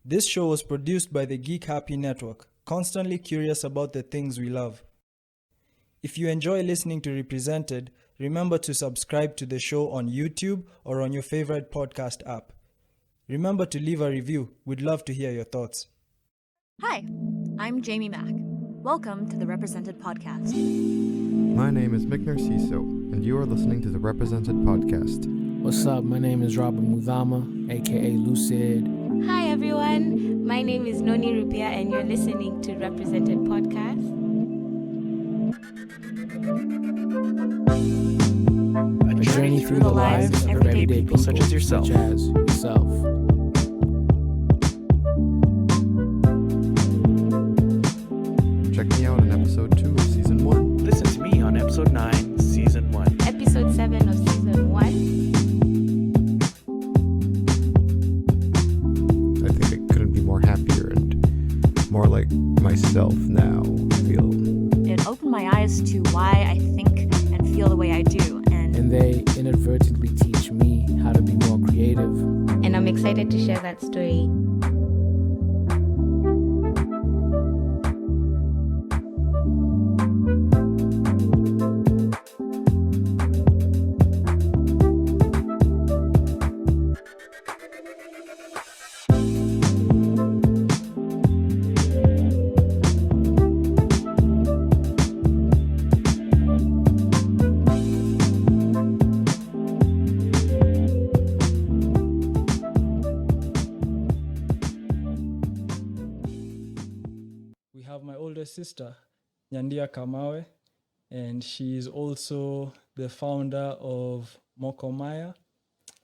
This show was produced by the Geek Happy Network, constantly curious about the things we love. If you enjoy listening to Represented, remember to subscribe to the show on YouTube or on your favorite podcast app. Remember to leave a review. We'd love to hear your thoughts. Hi, I'm Jamie Mack. Welcome to the Represented Podcast. My name is Mick Narciso, and you are listening to the Represented Podcast. What's up? My name is Robert Mudhama, aka Lucid. Hi everyone, my name is Noni Rupia and you're listening to Represented Podcast. A journey through the lives of everyday people such as yourself. Check me out on episode 2 of season 1. Listen to me on episode 9, season 1. Episode 7 of season 1. I think I couldn't be more happier and more like myself now, I feel. It opened my eyes to why I think and feel the way I do, And they inadvertently teach me how to be more creative. And I'm excited to share that story. We have my older sister, Nyandia Kamawe, and she is also the founder of Moko Maya.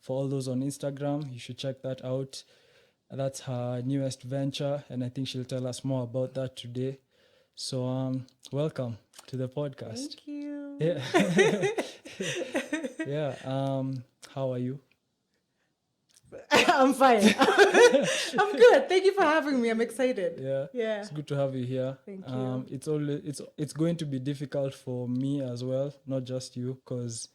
For all those on Instagram, you should check that out. That's her newest venture, and I think she'll tell us more about that today. So, welcome to the podcast. Thank you. Yeah. Yeah. How are you? I'm fine. I'm good. Thank you for having me. I'm excited. Yeah. Yeah. It's good to have you here. Thank you. It's going to be difficult for me as well, not just you, because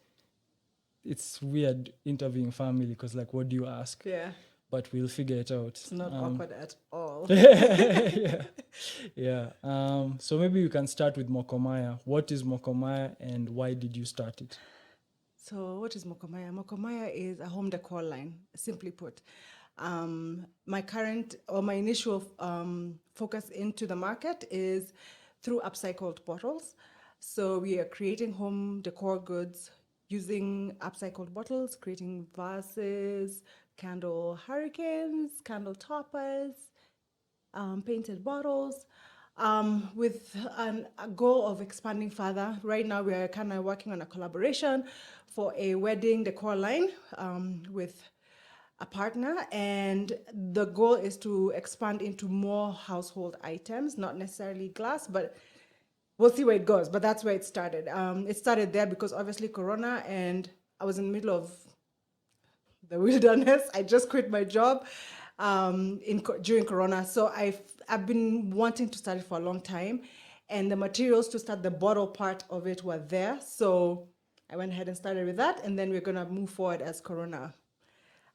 it's weird interviewing family. Because like, what do you ask? Yeah. But we'll figure it out. It's not awkward at all. Yeah. Yeah. So maybe we can start with Moko Maya. What is Moko Maya and why did you start it? So what is Moko Maya? Moko Maya is a home decor line, simply put. My initial focus into the market is through upcycled bottles. So we are creating home decor goods using upcycled bottles, creating vases, candle hurricanes, candle toppers, painted bottles, with a goal of expanding further. Right now, we are kind of working on a collaboration for a wedding decor line with a partner, and the goal is to expand into more household items, not necessarily glass, but we'll see where it goes. But that's where it started. It started there because obviously Corona, and I was in the middle of the wilderness. I just quit my job during Corona. So I've been wanting to start it for a long time, and the materials to start the bottle part of it were there. So I went ahead and started with that, and then we're gonna move forward as Corona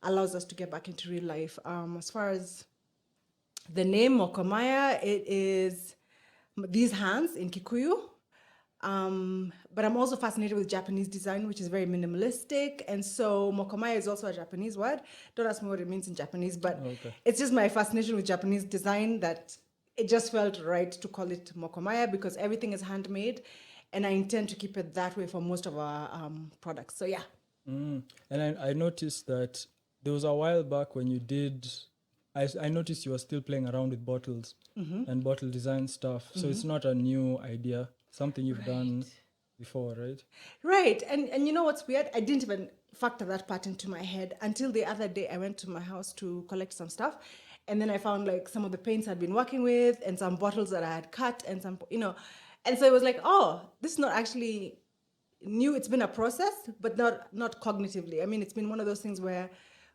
allows us to get back into real life. As far as the name Moko Maya, it is these hands in Kikuyu. But I'm also fascinated with Japanese design, which is very minimalistic. And so Moko Maya is also a Japanese word. Don't ask me what it means in Japanese, but It's just my fascination with Japanese design that it just felt right to call it Moko Maya because everything is handmade. And I intend to keep it that way for most of our products. So yeah. And I noticed that there was a while back when you did, I noticed you were still playing around with bottles and bottle design stuff. So it's not a new idea, something you've done before, right? Right. And you know what's weird? I didn't even factor that part into my head until the other day I went to my house to collect some stuff. And then I found like some of the paints I'd been working with and some bottles that I had cut and some, and so it was like, oh, this is not actually new. It's been a process, but not cognitively. I mean, it's been one of those things where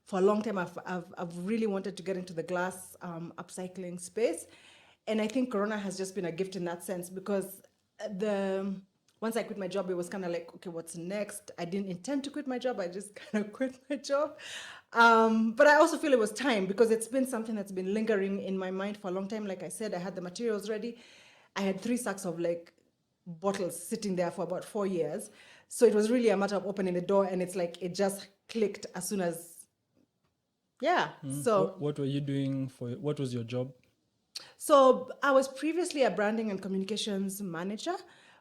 for a long time I've really wanted to get into the glass upcycling space. And I think Corona has just been a gift in that sense because once I quit my job, it was kind of like, okay, what's next? I didn't intend to quit my job. I just kind of quit my job. But I also feel it was time because it's been something that's been lingering in my mind for a long time. Like I said, I had the materials ready. I had 3 sacks of like bottles sitting there for about 4 years. So it was really a matter of opening the door, and it's like it just clicked as soon as, yeah. So What were you doing what was your job? So I was previously a branding and communications manager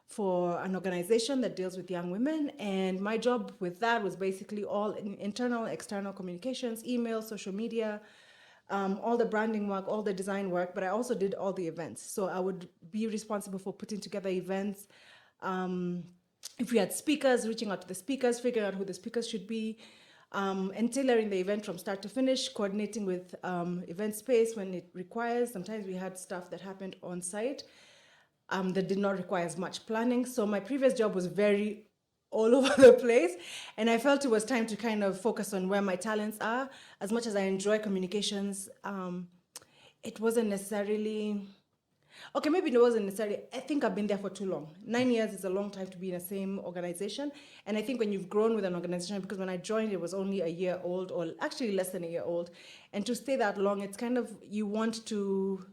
for an organization that deals with young women. And my job with that was basically all internal, external communications, email, social media, all the branding work, all the design work, but I also did all the events. So I would be responsible for putting together events. If we had speakers, reaching out to the speakers, figuring out who the speakers should be, and tailoring the event from start to finish, coordinating with event space when it requires. Sometimes we had stuff that happened on site that did not require as much planning. So my previous job was very all over the place, and I felt it was time to kind of focus on where my talents are. As much as I enjoy communications, it wasn't necessarily... Okay, maybe it wasn't necessarily. I think I've been there for too long. 9 years is a long time to be in the same organization. And I think when you've grown with an organization, because when I joined, it was only a year old, or actually less than a year old. And to stay that long, it's kind of, you want to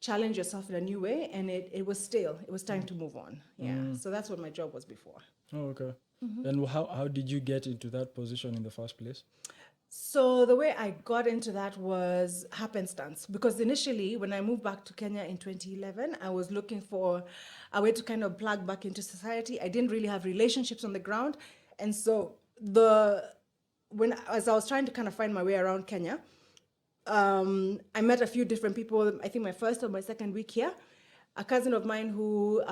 challenge yourself in a new way. And it was stale. It was time to move on. Yeah. So that's what my job was before. Oh, okay. And how did you get into that position in the first place? So the way I got into that was happenstance, because initially when I moved back to Kenya in 2011, I was looking for a way to kind of plug back into society. I didn't really have relationships on the ground. And so as I was trying to kind of find my way around Kenya, I met a few different people. I think my first or my second week here, a cousin of mine who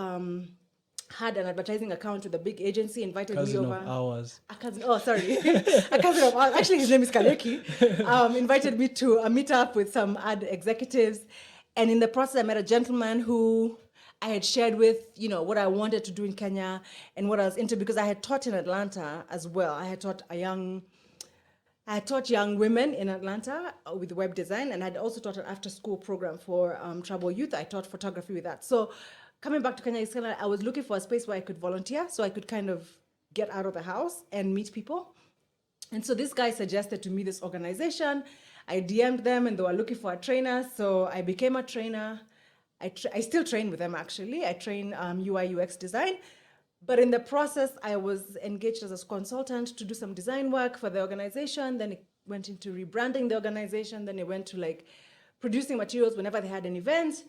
had an advertising account with a big agency invited me over. Cousin of ours. A cousin of ours. Actually, his name is Kaleki. Invited me to a meetup with some ad executives. And in the process, I met a gentleman who I had shared with, what I wanted to do in Kenya and what I was into, because I had taught in Atlanta as well. I had taught young women in Atlanta with web design, and I'd also taught an after-school program for tribal youth. I taught photography with that. So coming back to Kenya, I was looking for a space where I could volunteer, so I could kind of get out of the house and meet people. And so this guy suggested to me this organization. I DM'd them, and they were looking for a trainer, so I became a trainer. I still train with them, actually. I train UI UX design. But in the process, I was engaged as a consultant to do some design work for the organization. Then it went into rebranding the organization. Then it went to producing materials whenever they had an event.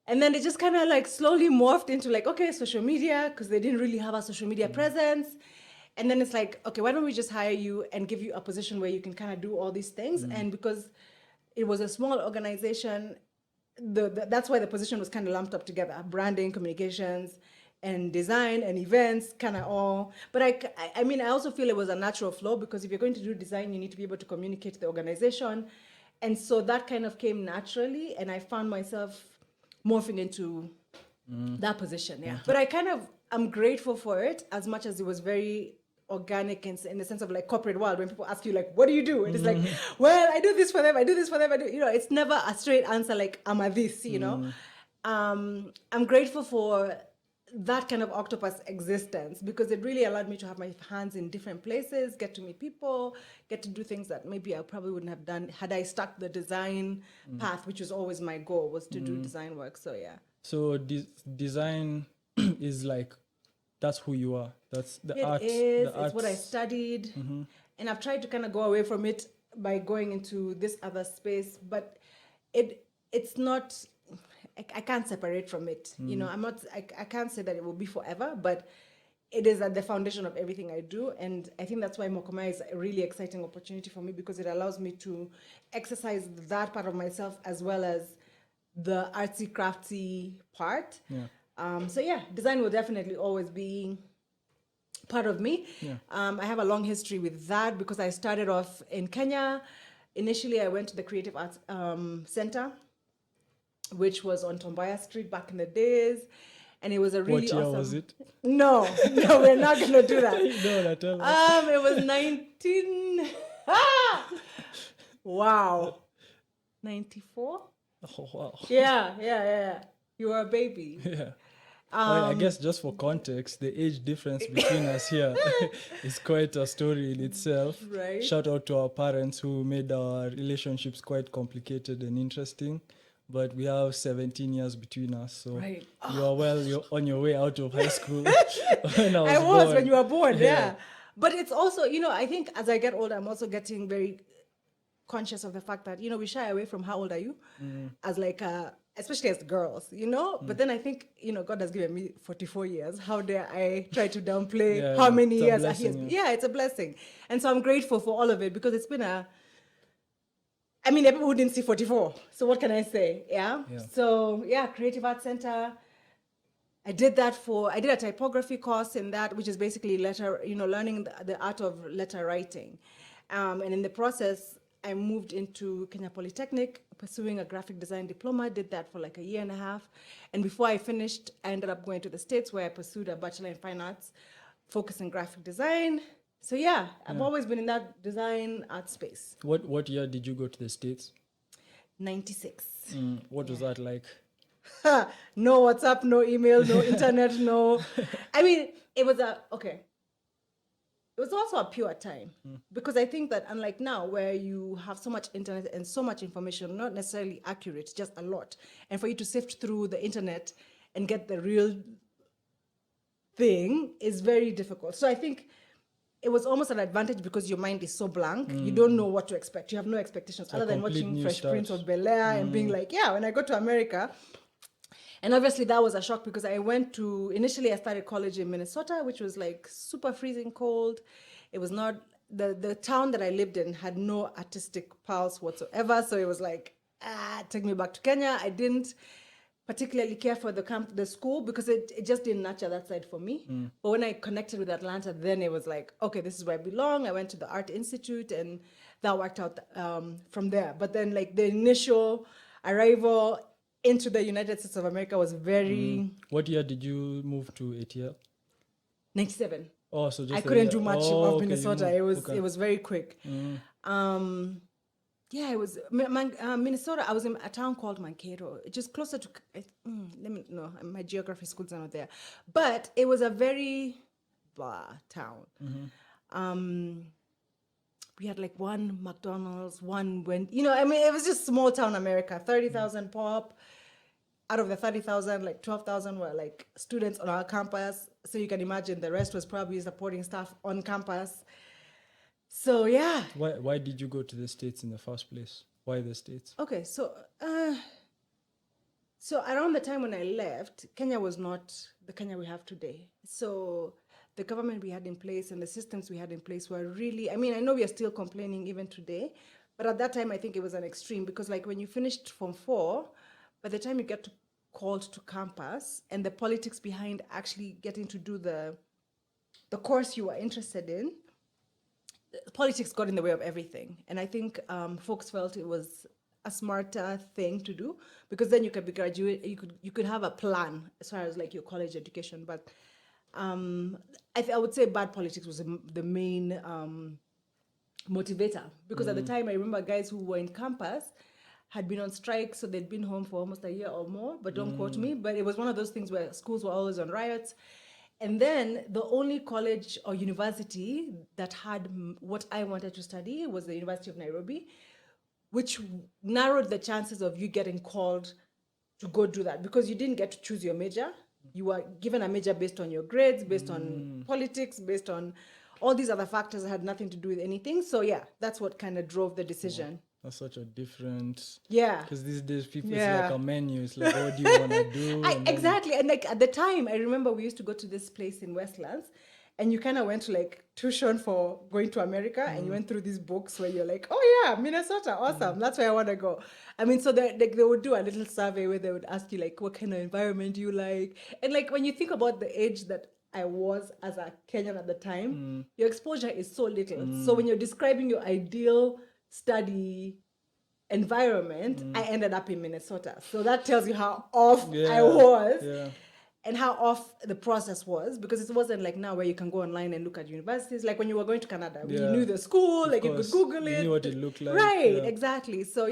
And then it just kind of slowly morphed into social media, because they didn't really have a social media presence. And then it's okay, why don't we just hire you and give you a position where you can kind of do all these things? And because it was a small organization, that's why the position was kind of lumped up together: branding, communications, and design and events, kind of all. But I also feel it was a natural flow, because if you're going to do design, you need to be able to communicate to the organization. And so that kind of came naturally, and I found myself morphing into that position, yeah. But I'm grateful for it, as much as it was very organic in the sense of corporate world, when people ask you what do you do? And it's well, I do this for them, I do this for them, I do, it's never a straight answer I'm a this, I'm grateful for that kind of octopus existence, because it really allowed me to have my hands in different places, get to meet people, get to do things that maybe I probably wouldn't have done had I stuck the design path, which was always my goal, was to do design work. So yeah. So design is that's who you are. That's the art. It's what I studied. And I've tried to kind of go away from it by going into this other space, but it's not... I can't separate from it. I can't say that it will be forever, but it is at the foundation of everything I do. And I think that's why Moko Maya is a really exciting opportunity for me, because it allows me to exercise that part of myself as well as the artsy crafty part. So yeah, design will definitely always be part of me. I have a long history with that, because I started off in Kenya. Initially, I went to the Creative Arts Center, which was on Tombaya Street back in the days. And it was a really awesome... What year was it? No, we're not going to do that. No, tell us. It was 19... Wow. 94? Oh, wow. Yeah. You were a baby. Yeah. Well, I guess just for context, the age difference between us here is quite a story in itself. Right. Shout out to our parents who made our relationships quite complicated and interesting. But we have 17 years between us, so Right. you're on your way out of high school when I was born. when you were born, yeah. But it's also, I think as I get older, I'm also getting very conscious of the fact that, we shy away from how old are you as like, especially as girls, But then I think, God has given me 44 years. How dare I try to downplay how many it's a years blessing, yeah, it's a blessing. And so I'm grateful for all of it because it's been there are people who didn't see 44. So what can I say? Yeah. So Creative Arts Center. I did a typography course in that, which is basically learning the art of letter writing. And in the process, I moved into Kenya Polytechnic, pursuing a graphic design diploma, did that for like a year and a half. And before I finished, I ended up going to the States where I pursued a Bachelor in Fine Arts, focused in graphic design. So I've always been in that design art space. What year did you go to the States? 96. What was that like? No WhatsApp, no email, no internet, no. It was It was also a pure time because I think that unlike now where you have so much internet and so much information, not necessarily accurate, just a lot. And for you to sift through the internet and get the real thing is very difficult. So I think it was almost an advantage because your mind is so blank. You don't know what to expect. You have no expectations other than watching Fresh Prince of Bel-Air and being like, when I go to America. And obviously that was a shock because initially I started college in Minnesota, which was like super freezing cold. It was not, the town that I lived in had no artistic pulse whatsoever. So it was like, take me back to Kenya. I didn't particularly care for the school because it just didn't nurture that side for me. But when I connected with Atlanta, then it was like, okay, this is where I belong. I went to the Art Institute and that worked out from there. But then like the initial arrival into the United States of America was very... What year did you move to ATL? 97. Oh, so just I couldn't do much of Minnesota. Okay. It was very quick. It was Minnesota. I was in a town called Mankato, just closer to. My geography schools are not there, but it was a very town. We had like one McDonald's, it was just small town America. 30,000 pop. Out of the 30,000, like 12,000 were like students on our campus. So you can imagine the rest was probably supporting staff on campus. So Why did you go to the States in the first place? Why the States? Okay, so around the time when I left, Kenya was not the Kenya we have today. So the government we had in place and the systems we had in place were really, I know we are still complaining even today, but at that time I think it was an extreme because like when you finished Form 4, by the time you get called to campus and the politics behind actually getting to do the course you were interested in, politics got in the way of everything. And I think folks felt it was a smarter thing to do because then you could be graduate, you could have a plan as far as like your college education. But I would say bad politics was the main motivator because at the time I remember guys who were in campus had been on strike, so they'd been home for almost a year or more, but don't quote me. But it was one of those things where schools were always on riots. And then the only college or university that had what I wanted to study was the University of Nairobi, which narrowed the chances of you getting called to go do that because you didn't get to choose your major. You were given a major based on your grades, based on politics, based on all these other factors that had nothing to do with anything. So that's what kind of drove the decision. That's such a different... Because these days people, it's like a menu. It's like, what do you want to do? Exactly. And like at the time, I remember we used to go to this place in Westlands and you kind of went to like tuition for going to America and you went through these books where you're like, oh yeah, Minnesota, awesome. That's where I want to go. So they would do a little survey where they would ask you like, what kind of environment do you like? And like when you think about the age that I was as a Kenyan at the time, your exposure is so little. So when you're describing your ideal study environment, I ended up in Minnesota. So that tells you how off I was and how off the process was because it wasn't like now where you can go online and look at universities. Like when you were going to Canada, you knew the school, like you could Google it. You knew what it looked like. Right, exactly. So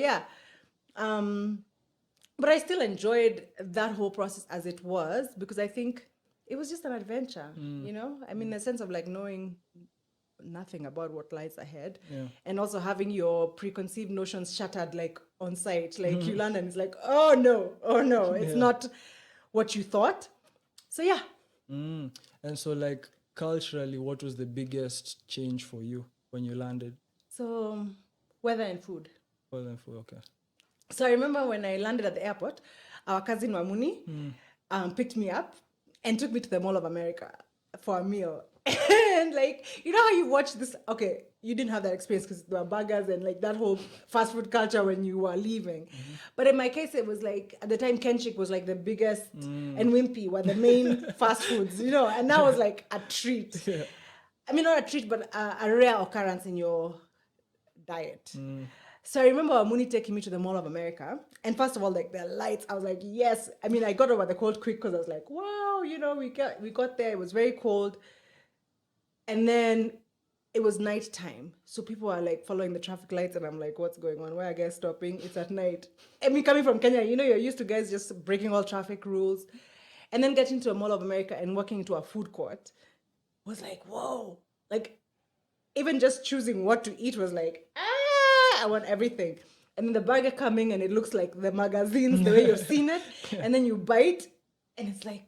But I still enjoyed that whole process as it was, because I think it was just an adventure, you know? I mean, in the sense of like knowing nothing about what lies ahead, and also having your preconceived notions shattered like on site. Like you land and it's like, oh no, it's not what you thought. So yeah. And so, like, culturally, what was the biggest change for you when you landed? So weather and food. Well, then, food, okay. So I remember when I landed at the airport, our cousin Wamuni picked me up and took me to the Mall of America for a meal. And like, you know how you watch this? Okay, you didn't have that experience because there were burgers and like that whole fast food culture when you were leaving. But in my case, it was like, at the time, Kenchik was like the biggest, and Wimpy were the main fast foods, you know, and that was like a treat. I mean, not a treat, but a rare occurrence in your diet. So I remember Amuni taking me to the Mall of America. And first of all, like the lights, I was like, yes. I mean, I got over the cold quick because I was like, wow, you know, we got there. It was very cold. And then it was nighttime. So people are like following the traffic lights. And I'm like, what's going on? Why are guys stopping? It's at night. I mean, coming from Kenya, you know, you're used to guys just breaking all traffic rules. And then getting to a Mall of America and walking into a food court was like, whoa. Like, even just choosing what to eat was like, I want everything. And then the burger coming and it looks like the magazines, the way you've seen it. And then you bite and it's like,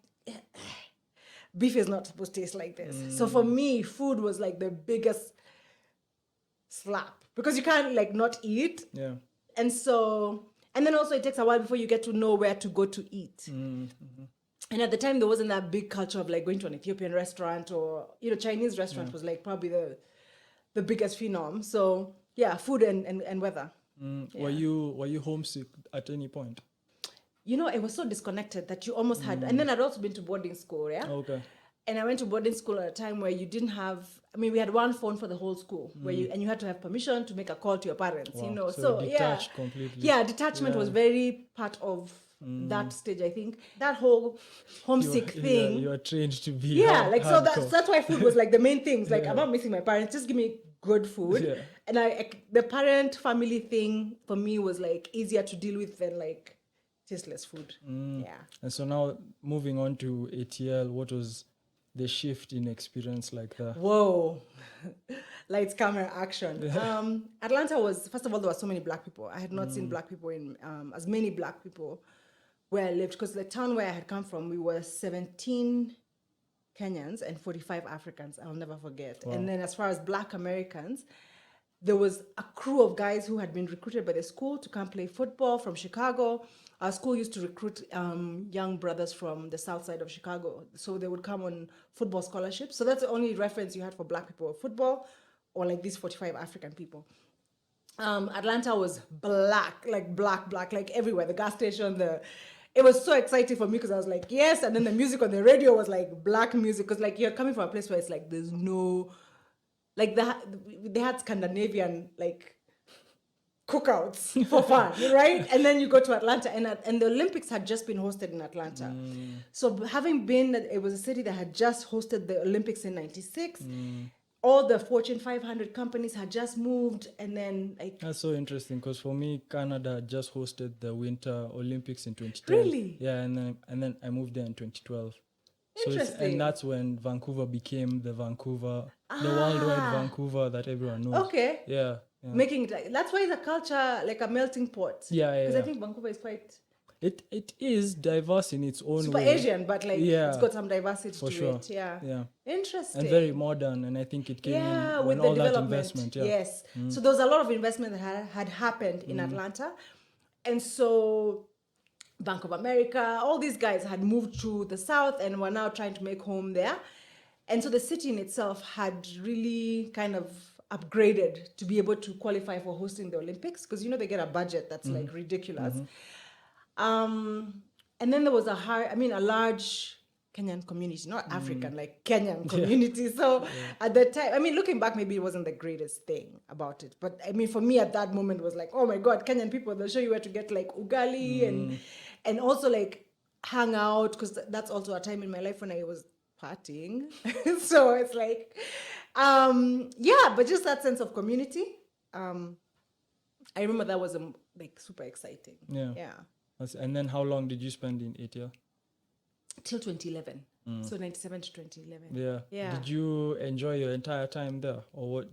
beef is not supposed to taste like this. So for me, food was like the biggest slap because you can't like not eat. Yeah. And so, and then also it takes a while before you get to know where to go to eat. And at the time, there wasn't that big culture of like going to an Ethiopian restaurant or, you know, Chinese restaurant was like probably the biggest phenom. So yeah, food and weather. Were you homesick at any point? You know, it was so disconnected that you almost had, and then I'd also been to boarding school, yeah? Okay. And I went to boarding school at a time where you didn't have, I mean, we had one phone for the whole school, where you had to have permission to make a call to your parents, you know? So detached completely. Yeah, detachment was very part of that stage, I think. That whole homesick thing. You are trained to be Yeah, like, so hardcore. that's why food was like the main thing. It's like, I'm not missing my parents, just give me good food. Yeah. And the parent family thing for me was like easier to deal with than like tasteless food. Yeah. And so now moving on to ATL, what was the shift in experience like that? Whoa. Lights, camera, action. Atlanta was, first of all, there were so many black people. I had not seen black people in, as many black people where I lived, because the town where I had come from, we were 17 Kenyans and 45 Africans. I'll never forget. Wow. And then as far as black Americans, there was a crew of guys who had been recruited by the school to come play football from Chicago. Our school used to recruit young brothers from the south side of Chicago. So they would come on football scholarships. So that's the only reference you had for black people, football, or like these 45 African people. Atlanta was black, like everywhere. The gas station, it was so exciting for me because I was like, yes. And then the music on the radio was like black music. Because like you're coming from a place where it's like, there's no, like they had Scandinavian like cookouts for fun, right? And then you go to Atlanta and the Olympics had just been hosted in Atlanta. So having been that it was a city that had just hosted the Olympics in 96, all the Fortune 500 companies had just moved, and then like... That's so interesting, because for me, Canada had just hosted the Winter Olympics in 2010. Really? Yeah, and then I moved there in 2012. Interesting. And that's when Vancouver became the worldwide Vancouver that everyone knows. Okay. Yeah. Making it like, that's why it's a culture, like a melting pot. Yeah. Because I think Vancouver is quite... It is diverse in its own super way. Asian, but like it's got some diversity for to sure. it. Yeah. Interesting. And very modern, and I think it came in when with all the that development. investment. Yeah. Yes. So there was a lot of investment that had happened in Atlanta. And so Bank of America, all these guys had moved to the south and were now trying to make home there. And so the city in itself had really kind of upgraded to be able to qualify for hosting the Olympics, because, you know, they get a budget that's like ridiculous. And then there was a large Kenyan community, not African, like Kenyan community. So at the time, I mean, looking back, maybe it wasn't the greatest thing about it. But I mean, for me at that moment, it was like, oh my God, Kenyan people, they'll show you where to get like ugali and also like hang out, because that's also a time in my life when I was partying. So it's like, but just that sense of community. I remember that was like super exciting. Yeah. And then how long did you spend in Ethiopia? Till 2011. So 97 to 2011. Yeah. Yeah. Did you enjoy your entire time there, or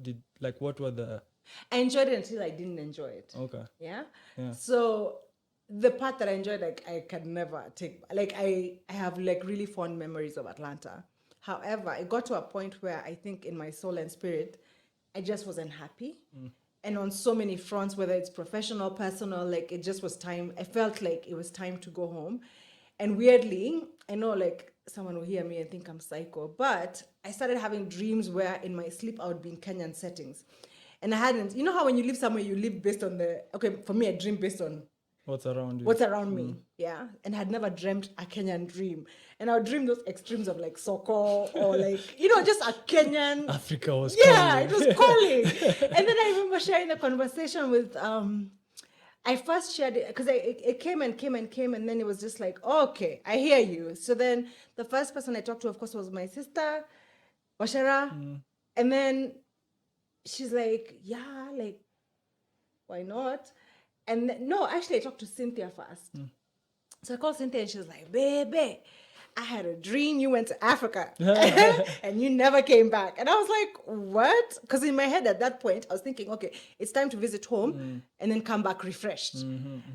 what were the? I enjoyed it until I didn't enjoy it. Okay. Yeah. Yeah. So the part that I enjoyed, like I can never take, like I have like really fond memories of Atlanta. However, it got to a point where I think in my soul and spirit, I just wasn't happy. And on so many fronts, whether it's professional, personal, like it just was time. I felt like it was time to go home. And weirdly, I know like someone will hear me and think I'm psycho, but I started having dreams where in my sleep I would be in Kenyan settings. And I hadn't, you know how when you live somewhere, you live based on for me, I dream based on What's around you? what's around me, yeah, and had never dreamt a Kenyan dream. And I would dream those extremes of like Soko or like, just a Kenyan. Africa was Yeah, calling. it was calling. And then I remember sharing the conversation with, I first shared it because it came and came and came, and then it was just like, oh, okay, I hear you. So then the first person I talked to, of course, was my sister, Washera. And then she's like, yeah, like, why not? And no, actually, I talked to Cynthia first. So I called Cynthia and she was like, baby, I had a dream you went to Africa and you never came back. And I was like, what? Because in my head at that point, I was thinking, okay, it's time to visit home and then come back refreshed.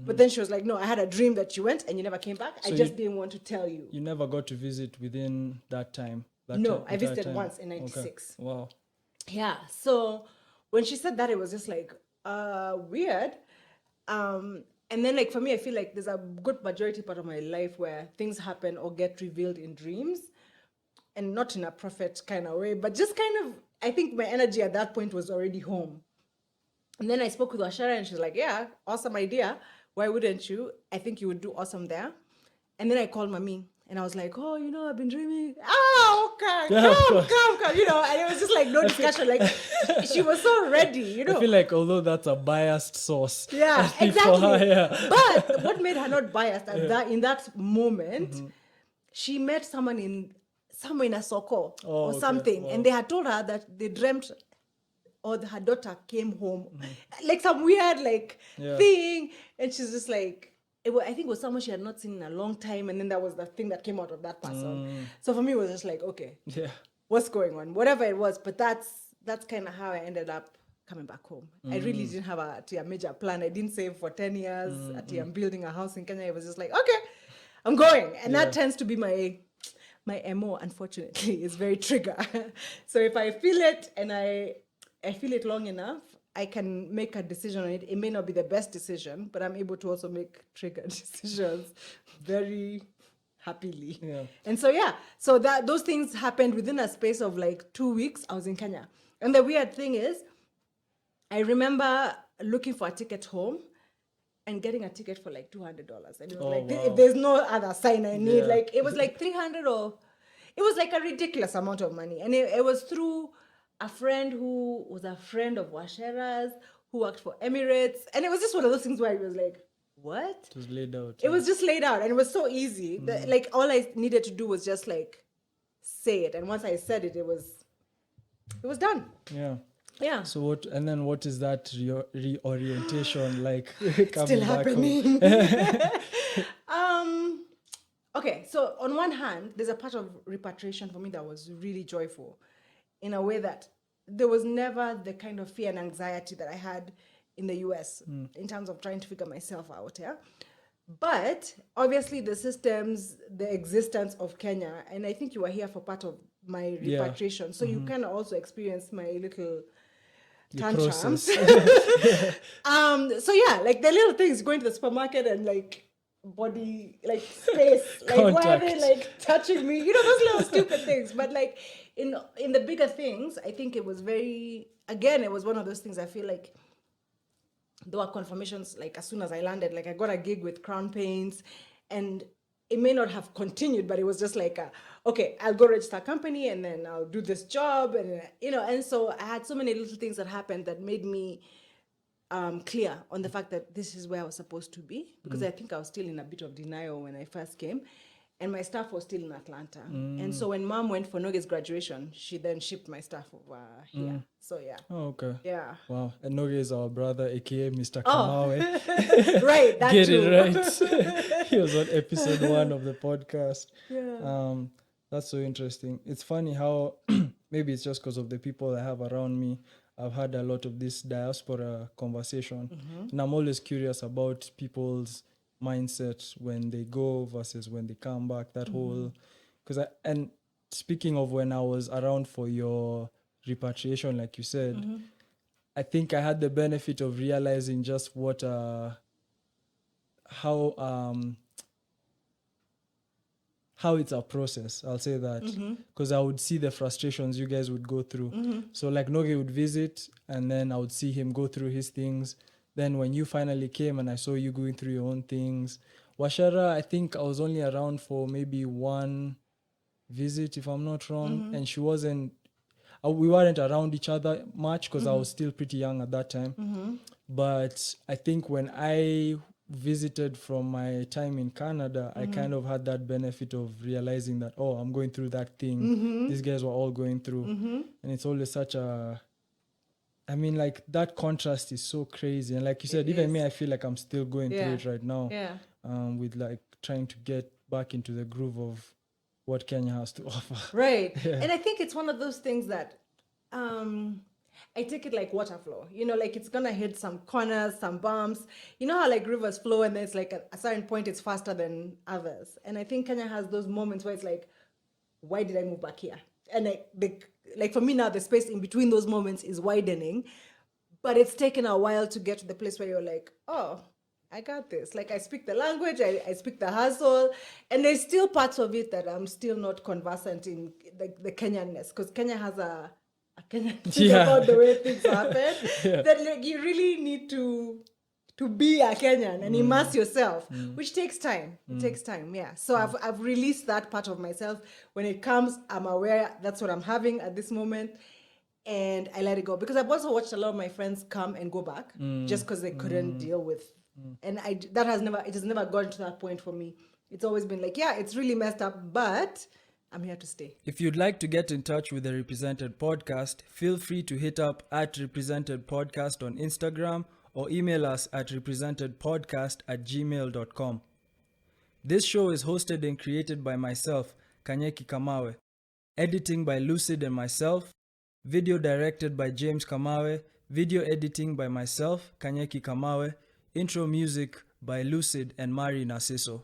But then she was like, no, I had a dream that you went and you never came back. So I just didn't want to tell you. You never got to visit within that time? No, I entire visited time? once in 96. Okay. Wow. Yeah. So when she said that, it was just like, weird. And then like for me, I feel like there's a good majority part of my life where things happen or get revealed in dreams, and not in a prophet kind of way, but just kind of, I think my energy at that point was already home. And then I spoke with Washara and she's like, yeah, awesome idea. Why wouldn't you? I think you would do awesome there. And then I called Mami and I was like, oh, I've been dreaming. Oh, okay, come. And it was just like no discussion. Like she was so ready, I feel like although that's a biased source. Yeah, I think exactly. for her, yeah. But what made her not biased in that moment, she met someone somewhere in a Soko or okay. something, Wow. and they had told her that they dreamt or her daughter came home, like some weird thing, and she's just like, I think it was someone she had not seen in a long time, and then that was the thing that came out of that person. So for me, it was just like, okay, Yeah. what's going on? Whatever it was, but that's kind of how I ended up coming back home. I really didn't have a major plan. I didn't save for 10 years. I'm building a house in Kenya. It was just like, okay, I'm going. And that tends to be my MO, unfortunately, is very trigger. So if I feel it and I feel it long enough, I can make a decision on it. It may not be the best decision, but I'm able to also make trigger decisions very happily. Yeah. And so those things happened within a space of like 2 weeks. I was in Kenya. And the weird thing is, I remember looking for a ticket home and getting a ticket for like $200. And it was wow. if there's no other sign I need, Yeah. like it was like 300 or it was like a ridiculous amount of money. And it was through a friend who was a friend of Washera's, who worked for Emirates. And it was just one of those things where it was like, what? It was laid out. It was just laid out and it was so easy. That, like all I needed to do was just like say it. And once I said it, it was done. Yeah. Yeah. So what is that reorientation like? Coming Still back happening. home? Okay, so on one hand, there's a part of repatriation for me that was really joyful in a way that there was never the kind of fear and anxiety that I had in the US in terms of trying to figure myself out, yeah? But obviously the systems, the existence of Kenya, and I think you were here for part of my repatriation, so you kind of also experienced my little tantrums. So yeah, like the little things, going to the supermarket and like body, like space, like why are they like touching me? Those little stupid things. But like in the bigger things, I think it was it was one of those things I feel like there were confirmations like as soon as I landed, like I got a gig with Crown Paints and it may not have continued, but it was just like, okay, I'll go register a company and then I'll do this job. And, and so I had so many little things that happened that made me clear on the fact that this is where I was supposed to be, because I think I was still in a bit of denial when I first came. and my stuff was still in Atlanta. And so when mom went for Noge's graduation, she then shipped my stuff over here. So yeah. Oh, okay. Yeah. Wow. And Noge is our brother, aka Mr. Oh. Kamawe. Right, that Get too. it right. He was on episode 1 of the podcast. Yeah. That's so interesting. It's funny how maybe it's just because of the people I have around me. I've had a lot of this diaspora conversation, and I'm always curious about people's mindset when they go versus when they come back. That whole, and speaking of when I was around for your repatriation, like you said, I think I had the benefit of realizing just what how it's a process. I'll say that because I would see the frustrations you guys would go through. So like Noge would visit, and then I would see him go through his things. Then when you finally came and I saw you going through your own things, Washara, I think I was only around for maybe 1 visit, if I'm not wrong, and she wasn't. We weren't around each other much because I was still pretty young at that time. But I think when I visited from my time in Canada, I kind of had that benefit of realizing that, oh, I'm going through that thing these guys were all going through. And it's always such a, I mean, like that contrast is so crazy. And like you said, even me, I feel like I'm still going through it right now. Yeah. With like trying to get back into the groove of what Kenya has to offer. Right. And I think it's one of those things that I take it like water flow, you know, like it's gonna hit some corners, some bumps. You know how like rivers flow and there's like a certain point it's faster than others. And I think Kenya has those moments where it's like, why did I move back here? And like for me now, the space in between those moments is widening, but it's taken a while to get to the place where you're like, oh, I got this. Like I speak the language, I speak the hustle, and there's still parts of it that I'm still not conversant in, the Kenyanness, because Kenya has a Kenyan thing about the way things happen that like you really need to be a Kenyan and immerse yourself, which takes time. It takes time, yeah. So I've released that part of myself. When it comes, I'm aware that's what I'm having at this moment, and I let it go. Because I've also watched a lot of my friends come and go back just because they couldn't deal with, and it has never gotten to that point for me. It's always been like, yeah, it's really messed up, but I'm here to stay. If you'd like to get in touch with the Represented Podcast, feel free to hit up at Represented Podcast on Instagram or email us at representedpodcast@gmail.com. This show is hosted and created by myself, Nyandia Kamawe. Editing by Lucid and myself. Video directed by James Kamawe. Video editing by myself, Nyandia Kamawe. Intro music by Lucid and Mari Narciso.